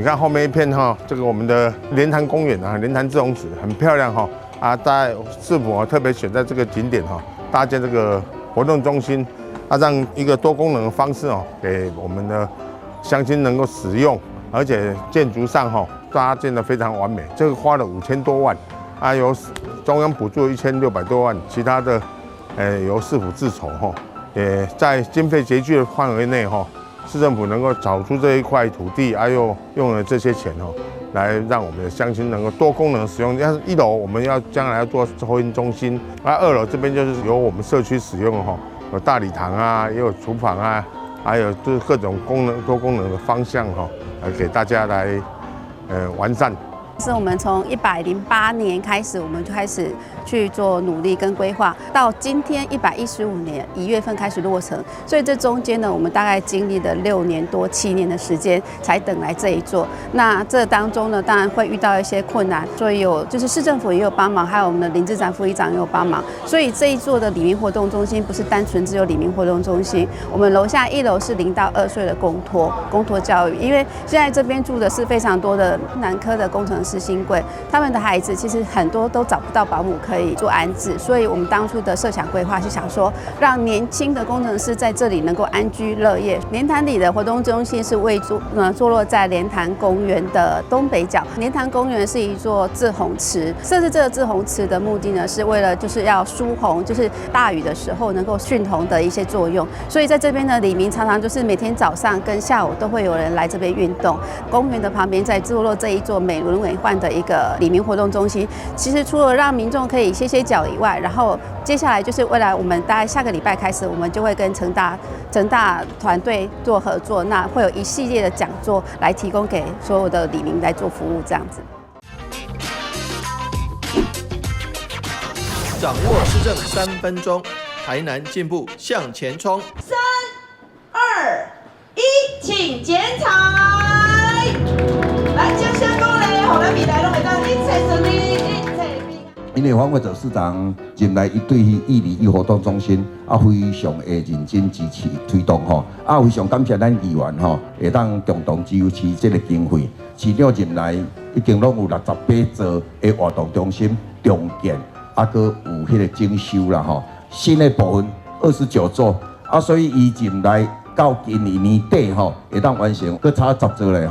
看后面一片哈，这个我们的莲潭公园啊，莲潭志洪池很漂亮哈啊，在市府特别选在这个景点哈，搭建这个活动中心，让一个多功能的方式哦，给我们的乡亲能够使用，而且建筑上哈搭建的非常完美，这个花了5000多万，啊由中央补助1600多万，其他的由市府自筹哈，也在经费拮据的范围内哈。市政府能够找出这一块土地，又用了这些钱来让我们的乡亲能够多功能使用。像是1楼我们将来要做收银中心，2楼这边就是由我们社区使用有大礼堂啊，也有厨房啊，还有就是各种多功能的方向来给大家来完善。是我们从108年开始，我们就开始去做努力跟规划，到今天115年1月份开始落成，所以这中间呢，我们大概经历了6年多7年的时间，才等来这一座。那这当中呢，当然会遇到一些困难，所以就是市政府也有帮忙，还有我们的林志展副议长也有帮忙，所以这一座的里民活动中心不是单纯只有里民活动中心，我们楼下1楼是0到2岁的公托教育，因为现在这边住的是非常多的南科的工程师新贵，他们的孩子其实很多都找不到保姆可以做安置，所以我们当初的设想规划是想说，让年轻的工程师在这里能够安居乐业。莲潭里的活动中心是坐落在莲潭公园的东北角。莲潭公园是一座滞洪池，设置这个滞洪池的目的呢，是为了就是要疏洪，就是大雨的时候能够蓄洪的一些作用。所以在这边呢，里民常常就是每天早上跟下午都会有人来这边运动。公园的旁边在坐落这一座美轮美奂的一个里民活动中心，其实除了让民众可以歇歇脚以外，然后接下来就是未来我们大概下个礼拜开始，我们就会跟成大团队做合作，那会有一系列的讲座来提供给所有的里民来做服务，这样子。掌握施政3分钟，台南进步向前冲。3、2、1，请剪彩。来，掌声鼓励，让咱未来拢会当一切顺利，一切平安。因为黄国哲市长进来，伊对于义里活动中心非常的认真支持推动非常感谢咱议员会当共同支持这个经费。市长进来已经拢有68座的活动中心重建，阁有迄个整修啦新的部分29座所以伊进来到今年底会当完成，阁差10座嘞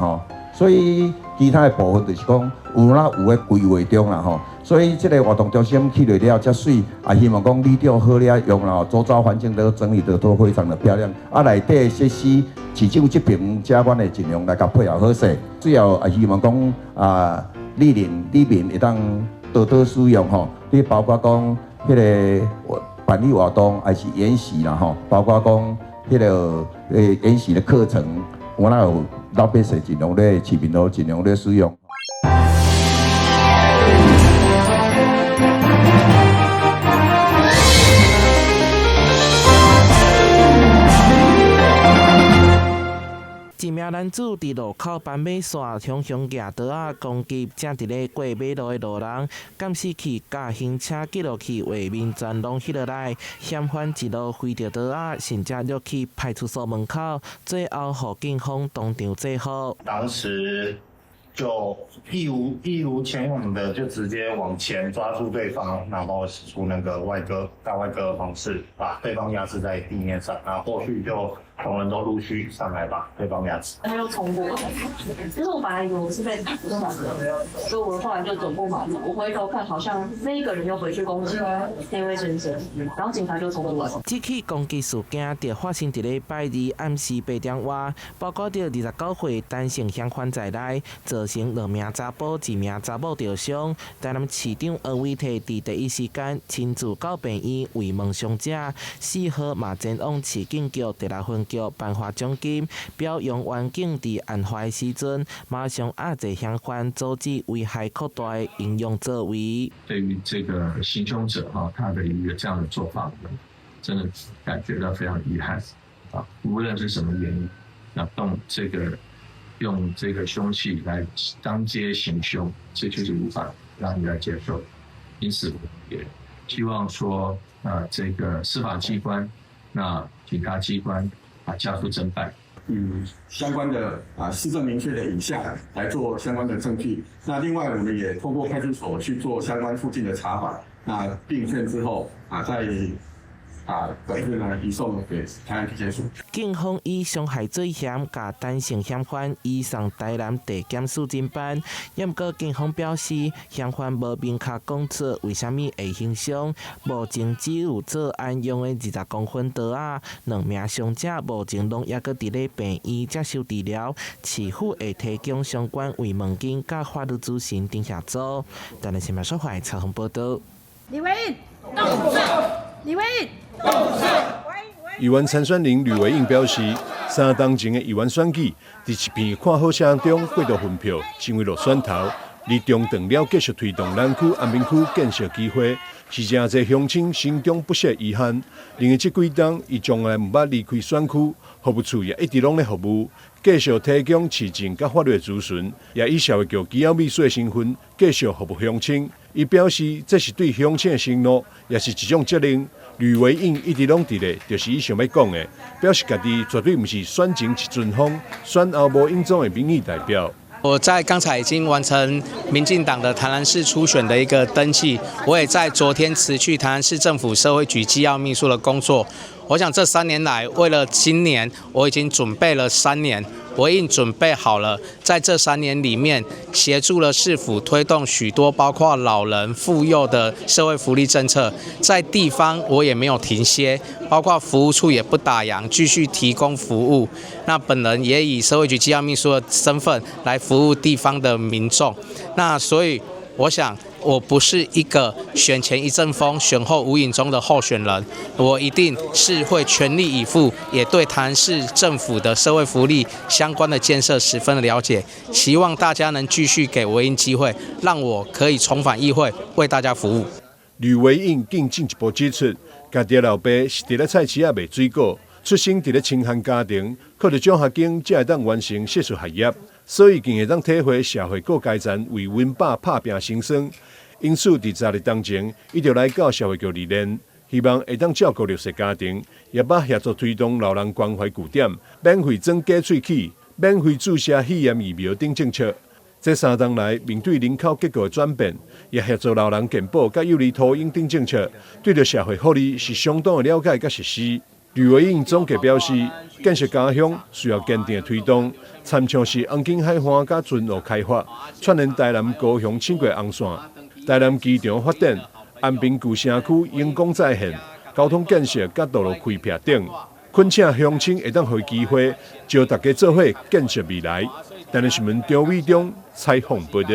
所以其他的部分就是讲有的规划中啦所以这个活动中心起来了遮水，希望讲里长好了用啦，周遭环境都整理得都非常的漂亮。内底设施市政这边遮阮会尽量来甲配合好势。最后希望讲里面会当多使用你包括讲迄个办理活动还是演习啦包括讲迄个演习的课程，我那有老百姓尽量咧市民都尽量咧使用。一名男子伫路口斑马线向举刀攻击正伫咧过马路的路人，监视器甲行车记录器画面全拢翕落来，嫌犯一路挥着刀甚至落去派出所门口，最后互警方当场制服。当时就义无前往的，就直接往前抓住对方，然后使出那个大外割的方式，把对方压制在地面上，然后后续就同仁都陆续上来把对方压制。他又冲过来，就是我本来以为我是被打的，所以我后来就走过马路，我回头看，好像那一个人又回去攻击那位先生，然后警察就冲过来。这起攻击事件就发生伫咧拜2暗时8点外，包括着29岁单性嫌犯在内，造成2名查甫、1名查某受伤。台南市长柯伟摕伫第一时间亲自到病院慰问伤者，4号嘛前往市警局第6分局颁发奖金，表扬员警伫案发的时阵马上压制嫌犯，阻止危害扩大的应用作为。对于这个行凶者他的一个这样的做法，真的感觉到非常遗憾无论是什么原因，用这个凶器来当街行凶，这就是无法让人家接受。因此，也希望说，这个司法机关、警察机关加速侦办。相关的施政明确的影像来做相关的证据。那另外我们也通过派出所去做相关附近的查访，那并卷之后再本日呢移送给台南地检署。警方以伤害罪嫌甲单性嫌犯移送台南地检署侦办。不过警方表示，嫌犯无明确讲出为虾米会轻伤，目前只有作案用的20公分刀仔，2名伤者目前拢还佫伫咧病院接受治疗。市府会提供相关慰问金甲法律咨询等协助。台南新闻社会采访报道。李维印，动手！李维印，动手！议员参选人吕维应表示，3当前的议员选举，伫一片看好声中过度分票，成为落选头。而中断了继续推动南区、安平区建设机会，是真侪乡亲心中不屑遗憾。另外，这几天伊从来毋捌离开选区，服务处也一直拢咧服务，继续提供市政甲法律咨询，也以社会局机要秘书的身份继续服务乡亲。伊表示，这是对乡亲的承诺，也是一种责任。吕维应一直拢伫咧，就是伊想要讲的，表示家己绝对毋是选前一阵风，选后无影踪的民意代表。我在刚才已经完成民进党的台南市初选的一个登记，我也在昨天辞去台南市政府社会局机要秘书的工作。我想这3年来，为了今年，我已经准备了3年。我已经准备好了，在这3年里面，协助了市府推动许多包括老人、妇幼的社会福利政策。在地方，我也没有停歇，包括服务处也不打烊，继续提供服务。那本人也以社会局机要秘书的身份来服务地方的民众。那所以，我想，我不是一个选前一阵风，选后无影踪的候选人，我一定是会全力以赴，也对台南市政府的社会福利相关的建设十分的了解。希望大家能继续给维应机会，让我可以重返议会，为大家服务。吕维应更进一步指出，家己的老爸是伫咧菜市仔卖水果，出生伫咧清寒家庭，靠着奖学金才会当完成学术学业。所以更会当体会社会各阶层为温饱打拼生生，因此伫昨日当前，伊就来到社会局历练，希望会当照顾弱势家庭，也捌协助推动老人关怀据点、免费装假喙齿、免费注射肺炎疫苗等政策。这3当来，面对人口结构的转变，也协助老人健保、甲幼儿托婴等政策，对着社会福利是相当的了解甲实施。吕维应总结表示，建设家乡需要坚定的推动，参像是红景海岸甲圳澳开发，串联台南高雄轻轨红线，台南机场发展，安平旧城区阳光再现，交通建设甲道路开辟等，恳请乡亲会当互机会，招大家做伙建设未来。台南新闻张伟忠采访报道。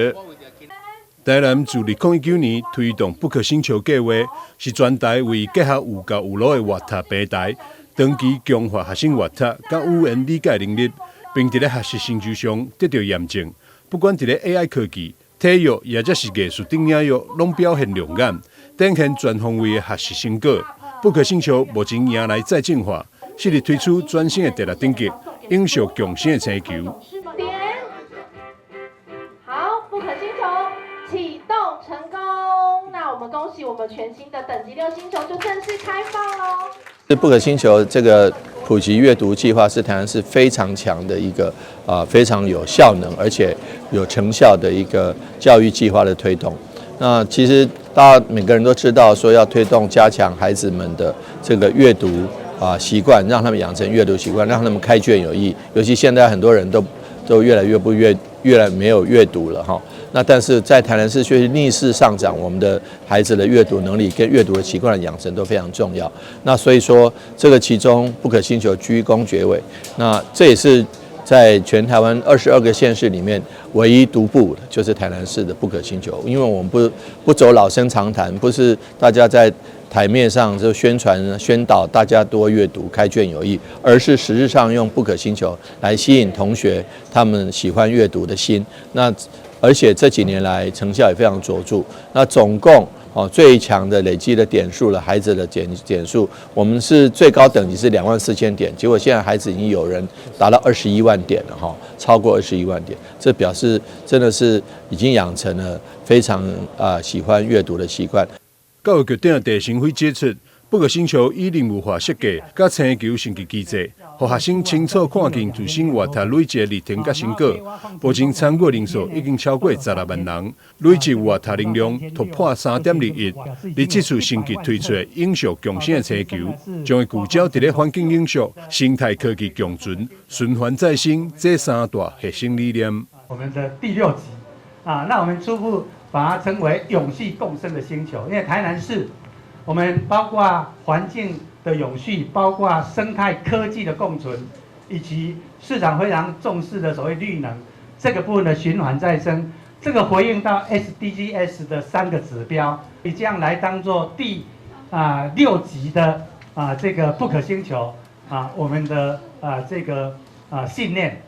台南自2019年推动不可星球计划，是全台为结合有教有路的活读平台，长期强化学生活读甲语言理解能力，并伫咧学习成就上得到验证。不管伫咧 AI 科技、体育，也或是艺术等领域，拢表现亮眼，展现全方位的学习成果。不可星球目前迎来再进化，昔日推出全新的第6等级，影响强新的星球。成功，那我们恭喜我们全新的等级6星球就正式开放喽。不可星球这个普及阅读计划是台南市非常强的一个非常有效能而且有成效的一个教育计划的推动。那其实大家每个人都知道，说要推动加强孩子们的这个阅读习惯，让他们养成阅读习惯，让他们开卷有益。尤其现在很多人都越来没有阅读了哈。那但是在台南市却是逆势上涨，我们的孩子的阅读能力跟阅读的习惯的养成都非常重要。那所以说，这个其中不可星球居功厥伟。那这也是在全台湾22个县市里面唯一独步的，就是台南市的不可星球。因为我们不走老生常谈，不是大家在台面上就宣导大家多阅读、开卷有益，而是实质上用不可星球来吸引同学他们喜欢阅读的心。那而且这几年来成效也非常卓著。那总共最强的累积的点数了，孩子的点数，我们是最高等级是24000点，结果现在孩子已经有人达到21万点了哈，超过21万点，这表示真的是已经养成了非常喜欢阅读的习惯。教育局长陈成辉指出，不过星球以人物化设计，甲星球升级机制，让学生清楚看见自身活读累积的历程甲成果。目前参与人数已经超过16万人，累积活读能量突破3.2亿。而这次升级推出影像共生的星球，将会聚焦在环境影像、生态科技共存、循环再生这3大核心理念。我们的第6集啊，那我们初步把它称为永续共生的星球，因为台南市我们包括环境的永续，包括生态科技的共存，以及市场非常重视的所谓绿能这个部分的循环再生，这个回应到 SDGs 的3个指标，以这样来当做第6集的这个不可星球我们的这个信念。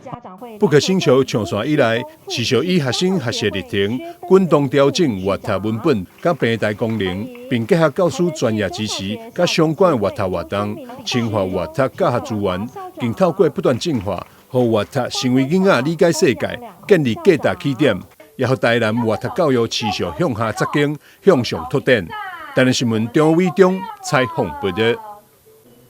不可星球创线以来，持续以学生学习历程、滚动调整活读文本、甲平台功能，并结合教师专业支持，甲相关活读活动，深化活读教学资源，并透过不断进化，让活读成为囡仔理解世界、建立价值起点，也让台南活读教育持续向下扎根、向上拓展。台南新闻张伟忠采访报道。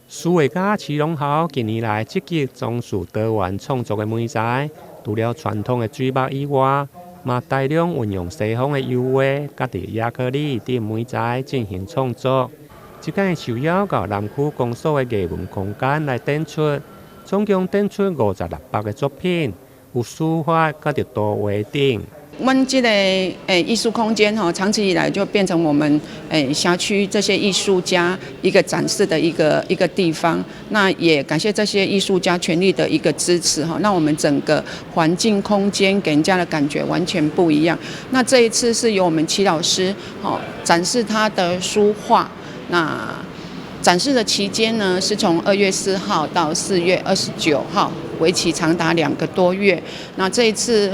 苏伟甲市农校近年来积极从事多元创作的媒材，除了传统的水墨以外，嘛大量运用西方的油画、甲伫亚克力等媒材进行创作。即间受邀到南区公所的艺文空间来展出，总共展出56幅的作品，有书法、甲伫图画等。阮这个艺术空间长期以来就变成我们辖区这些艺术家一个展示的一个地方。那也感谢这些艺术家全力的一个支持那我们整个环境空间给人家的感觉完全不一样。那这一次是由我们齐老师展示他的书画。那展示的期间呢，是从2月4号到4月29号，为期长达2个多月。那这一次。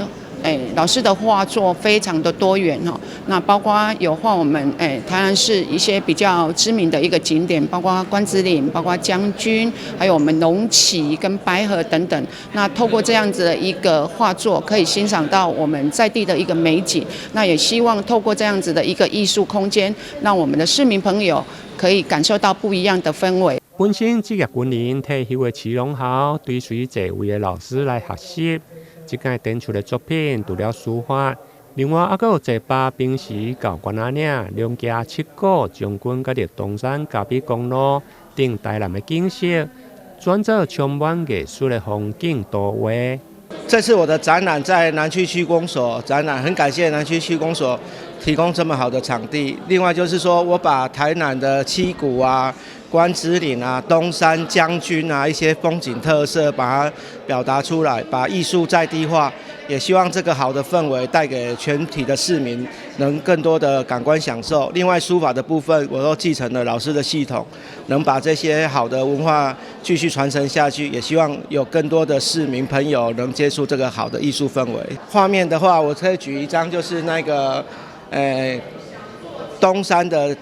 老师的画作非常的多元那包括有画我们台南市一些比较知名的一个景点，包括关子岭，包括将军，还有我们龙崎跟白河等等。那透过这样子的一个画作，可以欣赏到我们在地的一个美景。那也希望透过这样子的一个艺术空间，让我们的市民朋友可以感受到不一样的氛围。本身职业军人退休的市农校，追随这位的老师来学习。即间展出的作品除了书法，另外还有坐巴平时到关仔岭、两家七股、将军甲伫东山嘉比公路等台南的景色，转做充满艺术的风景图画。这次我的展览在南区区公所展览，很感谢南区区公所提供这么好的场地。另外就是说我把台南的七股关子岭东山将军一些风景特色，把它表达出来，把艺术在地化，也希望这个好的氛围带给全体的市民，能更多的感官享受。另外书法的部分，我都继承了老师的系统，能把这些好的文化继续传承下去，也希望有更多的市民朋友能接触这个好的艺术氛围。画面的话，我可以举一张，就是那个东山的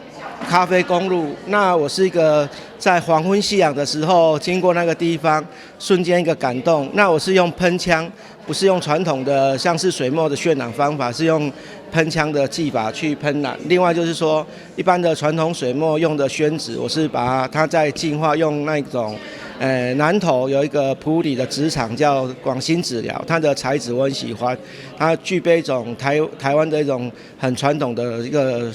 咖啡公路。那我是一个在黄昏夕阳的时候经过那个地方，瞬间一个感动。那我是用喷枪，不是用传统的像是水墨的渲染方法，是用喷枪的技法去喷染。另外就是说，一般的传统水墨用的宣纸，我是把它在净化，用那种南投有一个埔里的纸厂叫广兴纸疗，它的材质我很喜欢，它具备一种台湾的一种很传统的一个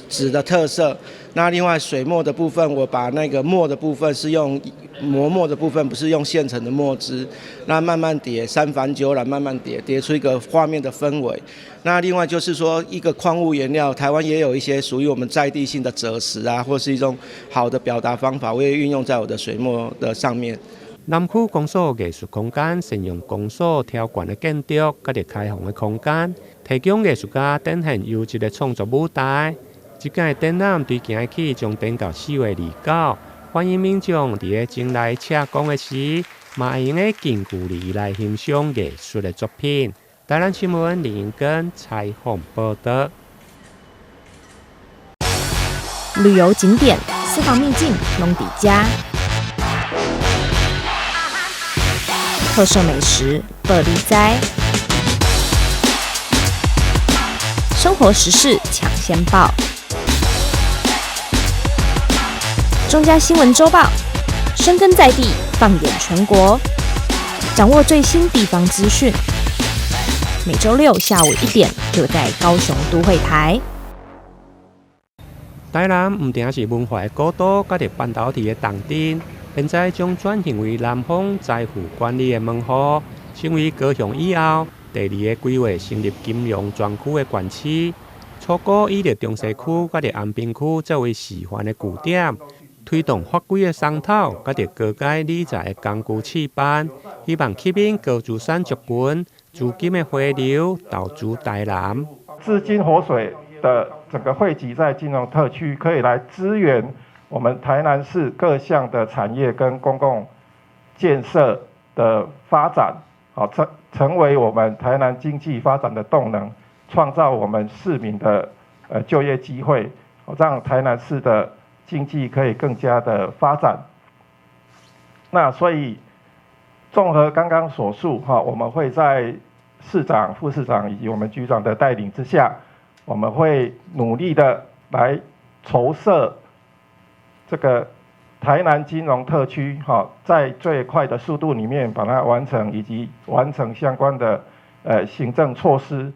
纸的特色。那另外水墨的部分，我把那个墨的部分是用磨墨的部分，不是用现成的墨汁，那慢慢叠三繁九染，慢慢叠出一个画面的氛围。那另外就是说，一个矿物原料，台湾也有一些属于我们在地性的赭石或是一种好的表达方法，我也运用在我的水墨的上面。南区公所艺术空间善用公所条件的建筑，甲伫开放的空间，提供艺术家展现优质的创作舞台。即间的展览对今日起将展到4月29，欢迎民众伫个前来车公的时，嘛会用个近距离来欣赏艺术的作品。台南新闻林英根采访报道。旅游景点、私房秘境拢伫遮，特色美食报你知，生活时事抢先报。中嘉新闻周报，深耕在地，放眼全国，掌握最新地方资讯。每周六下午1点，就在高雄都会台。台南唔定是文化的古都，甲伫半导体的重镇，现在将转型为南方财富管理的门户，成为高雄以后第2个规划成立金融专区的县市。初步以着中西区甲伫安平区作为示范的据点，推动法规的商讨，甲伫高阶理财的工具示范，希望吸引高资产族群资金的回流，投资台南。资金活水的整个汇集在金融特区，可以来支援我们台南市各项的产业跟公共建设的发展，好成为我们台南经济发展的动能，创造我们市民的就业机会，让台南市的经济可以更加的发展。那所以综合刚刚所述，我们会在市长、副市长以及我们局长的带领之下，我们会努力的来筹设这个台南金融特区，在最快的速度里面把它完成，以及完成相关的行政措施。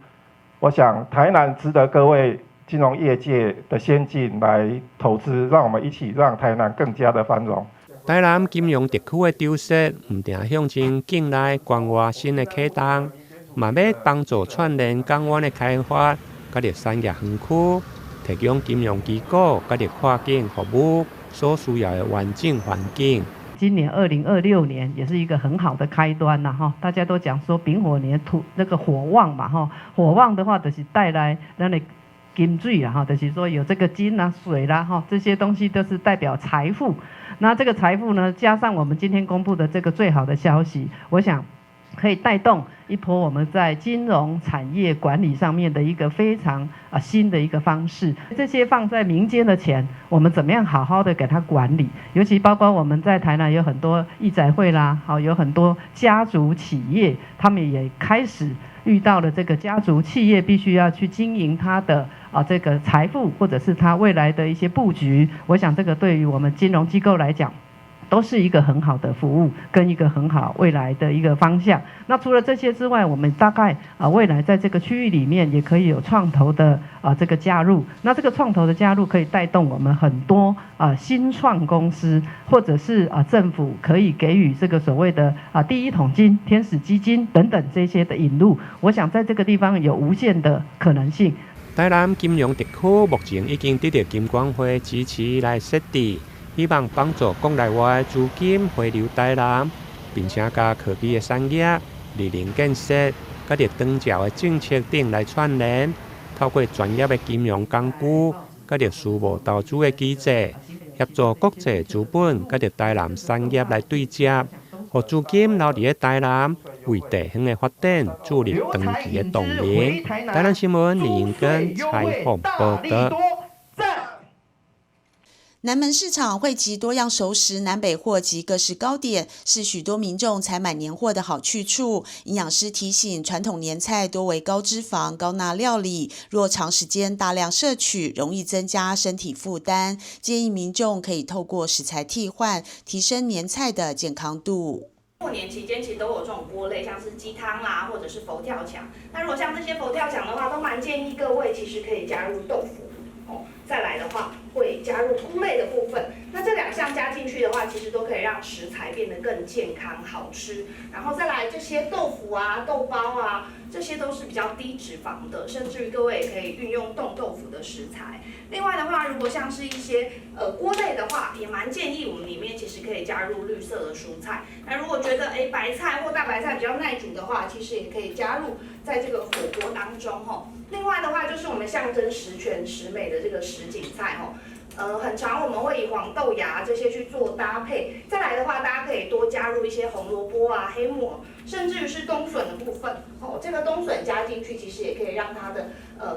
我想台南值得各位金融业界的先进来投资，让我们一起让台南更加的繁荣。台南金融特区的优势，唔定向前境内关外新的启动，嘛要帮助串联港湾的开发，甲伫产业园区，提供金融机构甲伫跨境服务所需要的完整环境。今年2026年也是一个很好的开端呐哈，大家都讲说丙火年那个火旺嘛哈，火旺的话就是带来咱的金水啦哈，就是说有这个金啊、水啦哈，这些东西都是代表财富。那这个财富呢，加上我们今天公布的这个最好的消息，我想可以带动一波我们在金融产业管理上面的一个非常新的一个方式。这些放在民间的钱，我们怎么样好好的给它管理？尤其包括我们在台南有很多义载会啦，有很多家族企业，他们也开始遇到了这个家族企业必须要去经营它的这个财富，或者是它未来的一些布局。我想这个对于我们金融机构来讲，都是一个很好的服务跟一个很好未来的一个方向。那除了这些之外，我们大概未来在这个区域里面也可以有创投的这个加入。那这个创投的加入可以带动我们很多新创公司，或者是政府可以给予这个所谓的第一桶金、天使基金等等这些的引入。我想在这个地方有无限的可能性。台南金融特区目前已经得到金管会支持来设置，希望帮助国内外资金回流台南，并且加科技的产业、利能建设、甲伫长照的政策等来串联，透过专业的金融工具，甲伫私募投资的机制，协助国际资本甲伫台南产业来对接，互资金留伫台南，为地方的发展助力长期的动力。台南新闻李英根采访报道。南门市场汇集多样熟食、南北货及各式糕点，是许多民众采买年货的好去处。营养师提醒，传统年菜多为高脂肪、高钠料理，若长时间大量摄取，容易增加身体负担。建议民众可以透过食材替换，提升年菜的健康度。过年期间其实都有这种锅类，像是鸡汤啦，或者是佛跳墙。那如果像这些佛跳墙的话，都蛮建议各位其实可以加入豆腐。再来的话会加入菇类的部分，那这2项加进去的话，其实都可以让食材变得更健康好吃。然后再来这些豆腐啊、豆包啊，这些都是比较低脂肪的，甚至于各位也可以运用冻豆腐的食材。另外的话，如果像是一些锅类的话，也蛮建议我们里面其实可以加入绿色的蔬菜。那如果觉得白菜或大白菜比较耐煮的话，其实也可以加入在这个火锅当中吼。另外的话，就是我们象征十全十美的这个什锦菜吼。很常我们会以黄豆芽这些去做搭配。再来的话，大家可以多加入一些红萝卜啊、黑木耳，甚至于是冬笋的部分。这个冬笋加进去，其实也可以让它的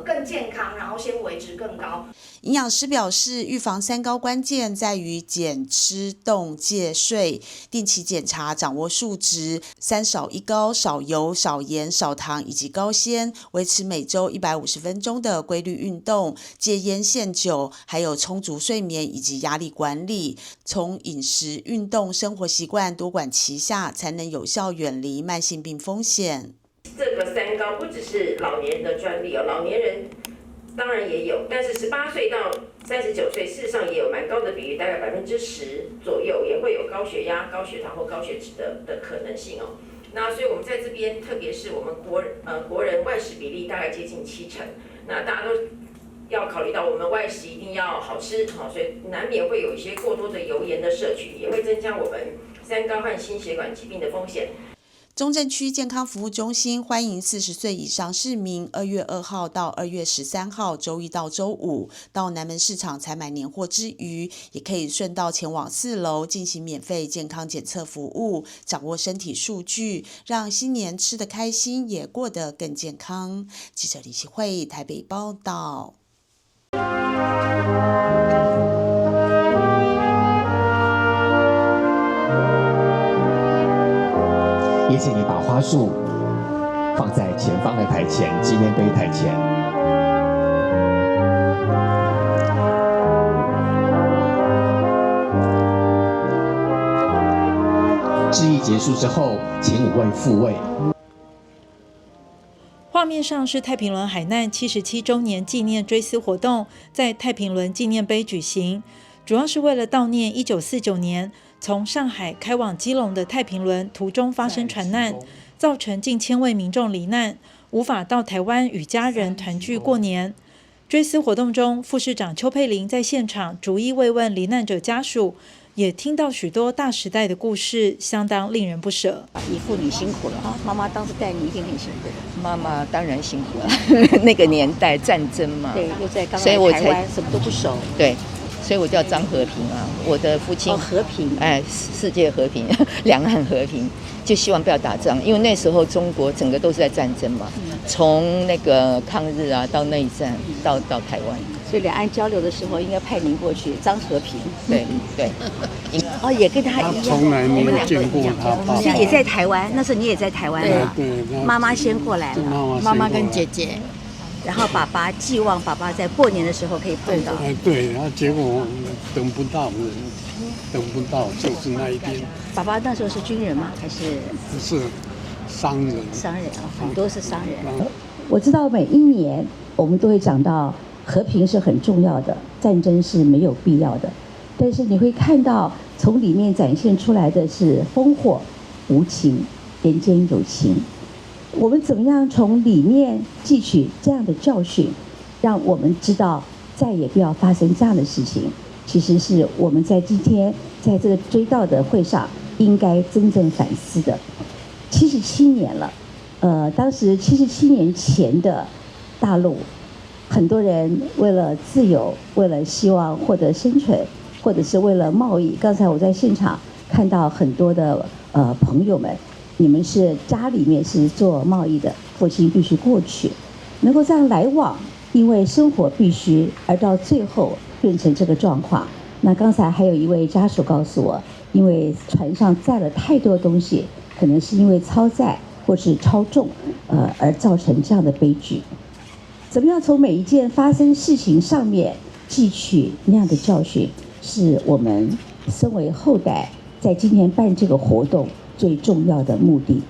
更健康，然后纤维质更高。营养师表示，预防3高关键在于减、吃、动、戒、睡，定期检查，掌握数值，3少1高，少油、少盐、少糖以及高纤，维持每周150分钟的规律运动，戒烟限酒，还有充足睡眠以及压力管理，从饮食、运动、生活习惯多管齐下，才能有效远离慢性病风险。这个3高不只是老年人的专利哦，老年人当然也有，但是18岁到39岁，事实上也有蛮高的比率，大概10%左右，也会有高血压、高血糖或高血脂的可能性哦。那所以我们在这边，特别是我们国人外食比例大概接近70%，那大家都要考虑到我们外食一定要好吃，所以难免会有一些过多的油盐的摄取，也会增加我们3高和心血管疾病的风险。中正区健康服务中心欢迎40岁以上市民2月2号到2月13号周一到周五到南门市场采买年货之余，也可以顺道前往4楼进行免费健康检测服务，掌握身体数据，让新年吃得开心，也过得更健康。记者李希慧台北报道。也请你把花束放在前方的台前，纪念碑台前。致意结束之后，请5位复位。画面上是太平轮海难77周年纪念追思活动，在太平轮纪念碑举行，主要是为了悼念1949年从上海开往基隆的太平轮途中发生船难，造成近1000位民众罹难，无法到台湾与家人团聚过年。追思活动中，副市长邱佩玲在现场逐一慰问罹难者家属，也听到许多大时代的故事，相当令人不舍。你父女辛苦了哈，妈妈当时带你一定很辛苦。妈妈当然辛苦了，那个年代战争嘛，对，又在刚来台湾，什么都不熟，对。所以我叫张和平啊，我的父亲和平，世界和平，两岸和平，就希望不要打仗，因为那时候中国整个都是在战争嘛，从那个抗日啊到内战到台湾，所以两岸交流的时候应该派您过去，张和平，对对，哦也跟他一样，从来没有见过他爸爸，也在台湾，那时候你也在台湾嘛，对，妈妈先过来了，妈妈跟姐姐。然后爸爸寄望爸爸在过年的时候可以碰到，对，然后结果等不到，就是那一天。爸爸那时候是军人吗？还是？不是，商人。商人啊，很多是商人。我知道每一年我们都会讲到和平是很重要的，战争是没有必要的。但是你会看到从里面展现出来的是烽火、无情、人间有情。我们怎么样从里面汲取这样的教训，让我们知道再也不要发生这样的事情，其实是我们在今天在这个追悼的会上应该真正反思的。77年了，当时77年前的大陆，很多人为了自由，为了希望获得生存，或者是为了贸易。刚才我在现场看到很多的朋友们，你们是家里面是做贸易的，父亲必须过去，能够这样来往，因为生活必须，而到最后变成这个状况。那刚才还有一位家属告诉我，因为船上载了太多东西，可能是因为超载或是超重，而造成这样的悲剧。怎么样从每一件发生事情上面汲取那样的教训，是我们身为后代在今天办这个活动最重要的目的。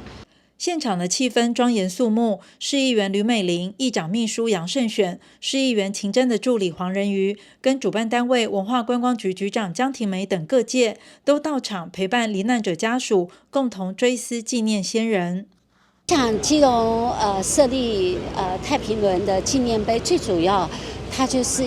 现场的气氛庄严肃穆，市议员吕美玲、议长秘书杨胜选、市议员秦真的助理黄仁瑜，跟主办单位文化观光局局长江婷梅等各界都到场陪伴罹难者家属，共同追思纪念先人。像基隆设立太平轮的纪念碑，最主要它就是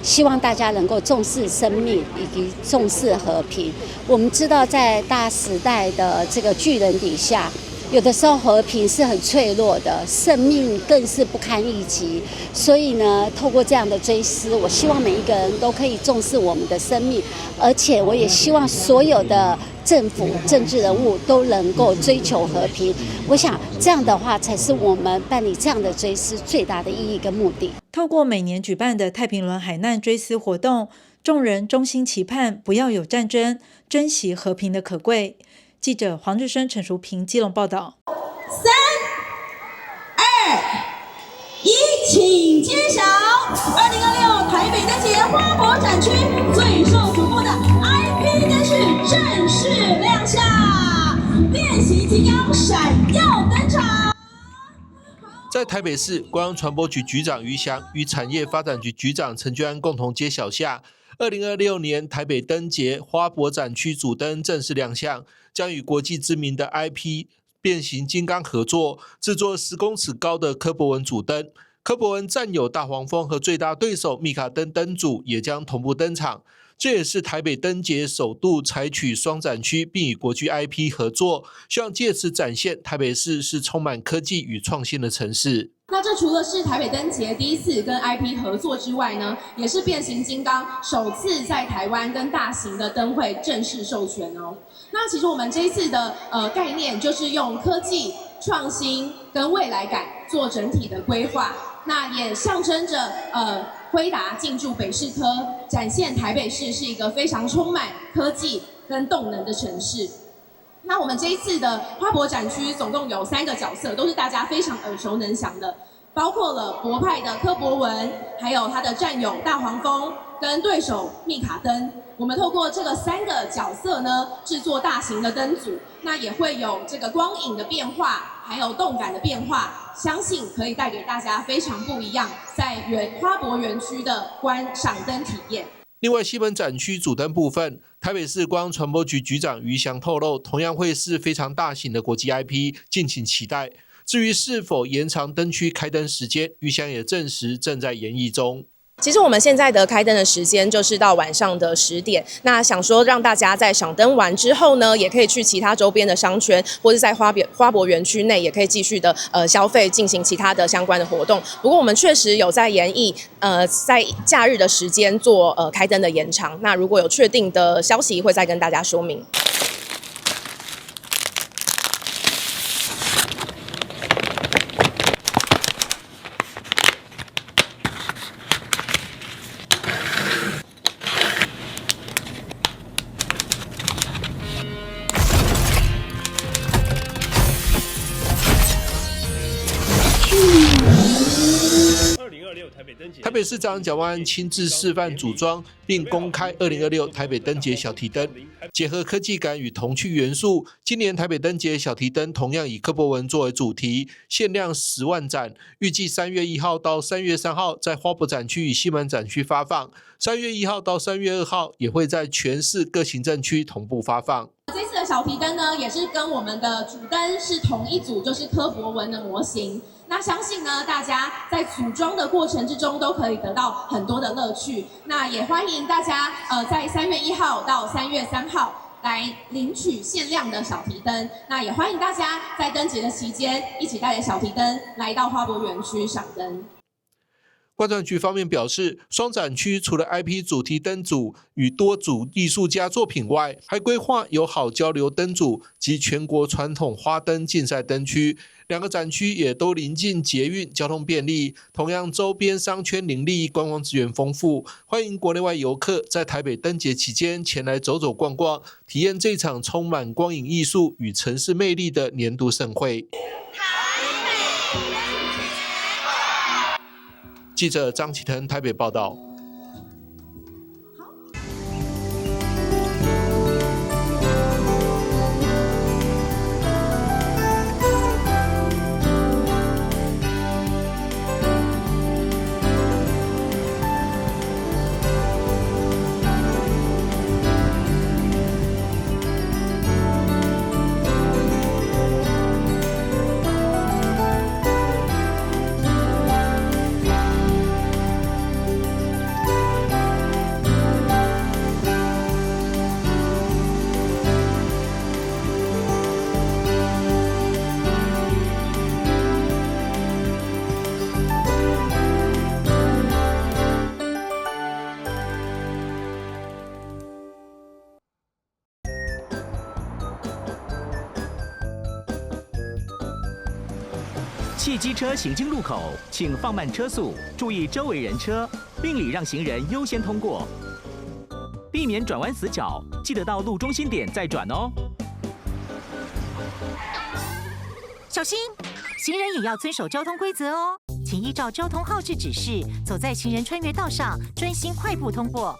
希望大家能够重视生命以及重视和平。我们知道在大时代的这个巨人底下，有的时候和平是很脆弱的，生命更是不堪一击。所以呢，透过这样的追思，我希望每一个人都可以重视我们的生命，而且我也希望所有的政府、政治人物都能够追求和平。我想这样的话，才是我们办理这样的追思最大的意义跟目的。透过每年举办的太平轮海难追思活动，众人衷心期盼不要有战争，珍惜和平的可贵。记者黄日升、陈淑平基隆报道。3、2、1，请揭晓2026台北灯节花博展区最受瞩目的 IP 灯饰正式亮相，变形金刚闪耀登场。在台北市观光传播局局长于翔与产业发展局局长陈俊安共同揭晓下，2026年台北灯节花博展区主灯正式亮相，将与国际知名的 IP 变形金刚合作，制作10公尺高的柯博文主灯。柯博文战友大黄蜂和最大对手密卡灯灯组也将同步登场。这也是台北灯节首度采取双展区，并与国际 IP 合作，希望借此展现台北市是充满科技与创新的城市。那这除了是台北灯节第一次跟 IP 合作之外呢，也是变形金刚首次在台湾跟大型的灯会正式授权哦。那其实我们这一次的概念就是用科技、创新跟未来感做整体的规划，那也象征着辉达进驻北市科，展现台北市是一个非常充满科技跟动能的城市。那我们这一次的花博展区总共有3个角色，都是大家非常耳熟能详的，包括了博派的柯博文，还有他的战友大黄蜂跟对手密卡灯。我们透过这个3个角色呢，制作大型的灯组，那也会有这个光影的变化，还有动感的变化，相信可以带给大家非常不一样在花博园区的赏灯体验。另外，西门展区主灯部分，台北市观光传播局局长于翔透露，同样会是非常大型的国际 IP， 敬请期待。至于是否延长灯区开灯时间，于翔也证实正在研议中。其实我们现在的开灯的时间就是到晚上的10点，那想说让大家在赏灯完之后呢，也可以去其他周边的商圈，或是在花博园区内也可以继续的消费，进行其他的相关的活动。不过我们确实有在研议在假日的时间做开灯的延长，那如果有确定的消息会再跟大家说明。台北市长蒋万安亲自示范组装，并公开2026台北灯节小提灯，结合科技感与童趣元素。今年台北灯节小提灯同样以柯博文作为主题，限量10万盏，预计3月1号到3月3号在花博展区与西门展区发放，3月1号到3月2号也会在全市各行政区同步发放。这次的小提灯呢，也是跟我们的主灯是同一组，就是柯博文的模型。那相信呢，大家在组装的过程之中都可以得到很多的乐趣。那也欢迎大家在3月1号到3月3号来领取限量的小提灯。那也欢迎大家在灯节的期间一起带着小提灯来到花博园区赏灯。观传局方面表示，双展区除了 IP 主题灯组与多组艺术家作品外，还规划友好交流灯组及全国传统花灯竞赛灯区。2个展区也都临近捷运，交通便利，同样周边商圈林立，观光资源丰富，欢迎国内外游客在台北灯节期间前来走走逛逛，体验这场充满光影艺术与城市魅力的年度盛会。记者张启腾台北报道。汽机车行经路口，请放慢车速，注意周围人车，并礼让行人优先通过，避免转弯死角。记得到路中心点再转哦。小心，行人也要遵守交通规则哦，请依照交通号志指示，走在行人穿越道上，专心快步通过。